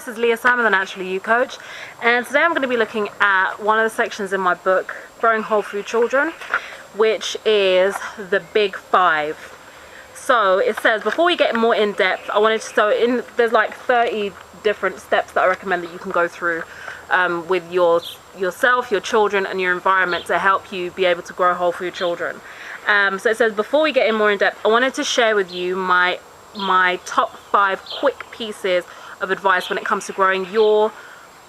this is Leah, Salmon, the Naturally You Coach, and today I'm going to be looking at one of the sections in my book, Growing Whole Food Children, which is the Big Five. So it says, before we get more in depth, I wanted to, there's like 30 different steps that I recommend that you can go through with yourself, your children, and your environment to help you be able to grow whole food children. So it says, before we get in more in depth, I wanted to share with you my top 5 quick pieces of advice when it comes to growing your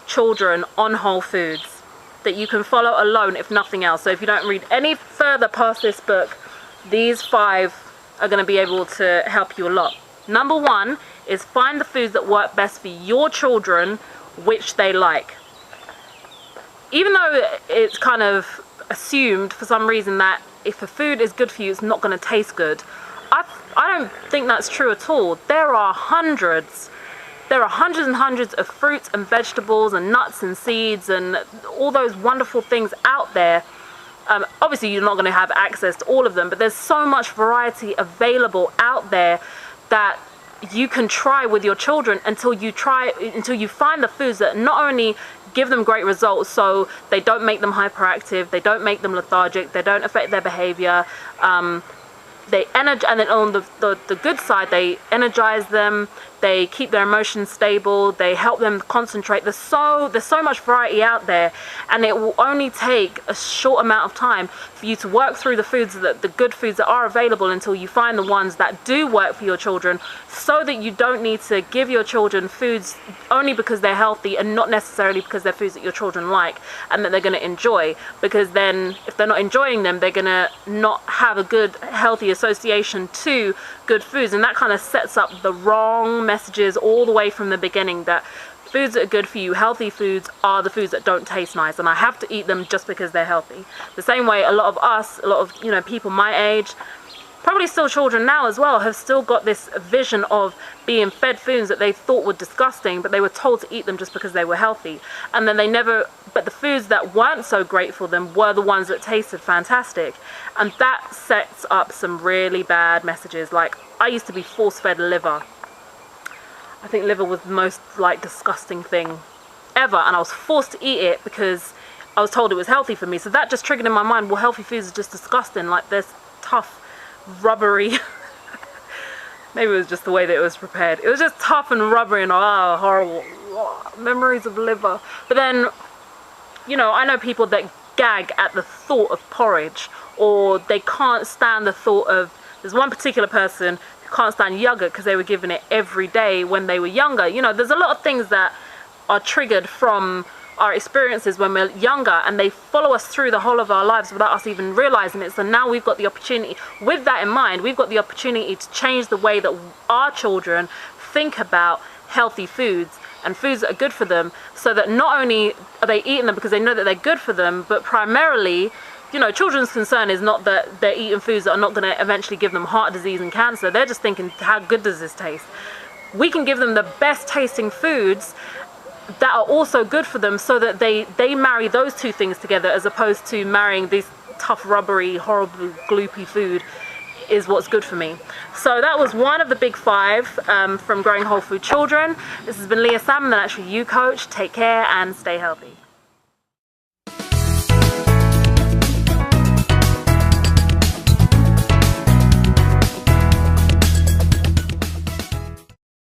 children on whole foods that you can follow alone, if nothing else. So if you don't read any further past this book, these 5 are going to be able to help you a lot. Number 1 is find the foods that work best for your children, which they like. Even though it's kind of assumed for some reason that if a food is good for you, it's not going to taste good, I don't think that's true at all. There are hundreds and hundreds of fruits and vegetables and nuts and seeds and all those wonderful things out there. Obviously you're not going to have access to all of them, but there's so much variety available out there that you can try with your children until you find the foods that not only give them great results, so they don't make them hyperactive, they don't make them lethargic, they don't affect their behavior, and then on the good side, they energize them, they keep their emotions stable, they help them concentrate. There's so much variety out there, and it will only take a short amount of time for you to work through the good foods that are available until you find the ones that do work for your children, so that you don't need to give your children foods only because they're healthy and not necessarily because they're foods that your children like and that they're going to enjoy, because then if they're not enjoying them, they're going to not have a good healthy association to good foods, and that kind of sets up the wrong messages all the way from the beginning, that foods that are good for you, healthy foods, are the foods that don't taste nice and I have to eat them just because they're healthy. The same way a lot of people my age, probably still children now as well, have still got this vision of being fed foods that they thought were disgusting, but they were told to eat them just because they were healthy, and then but the foods that weren't so great for them were the ones that tasted fantastic, and that sets up some really bad messages. Like, I used to be force-fed liver. I think liver was the most disgusting thing ever, and I was forced to eat it because I was told it was healthy for me. So that just triggered in my mind, well, healthy foods are just disgusting, like there's tough, rubbery maybe it was just the way that it was prepared. It was just tough and rubbery and horrible. Memories of liver. But then, I know people that gag at the thought of porridge, or they can't stand the thought of, there's one particular person who can't stand yogurt because they were given it every day when they were younger. There's a lot of things that are triggered from our experiences when we're younger, and they follow us through the whole of our lives without us even realizing it. So now we've got the opportunity, with that in mind, we've got the opportunity to change the way that our children think about healthy foods and foods that are good for them, so that not only are they eating them because they know that they're good for them, but primarily, children's concern is not that they're eating foods that are not going to eventually give them heart disease and cancer. They're just thinking, how good does this taste? We can give them the best tasting foods that are also good for them, so that they marry those two things together, as opposed to marrying this tough, rubbery, horrible, gloopy food is what's good for me. So that was one of the big 5 from Growing Whole Food Children. This has been Leah Salmon, the Naturally You Coach. Take care and stay healthy.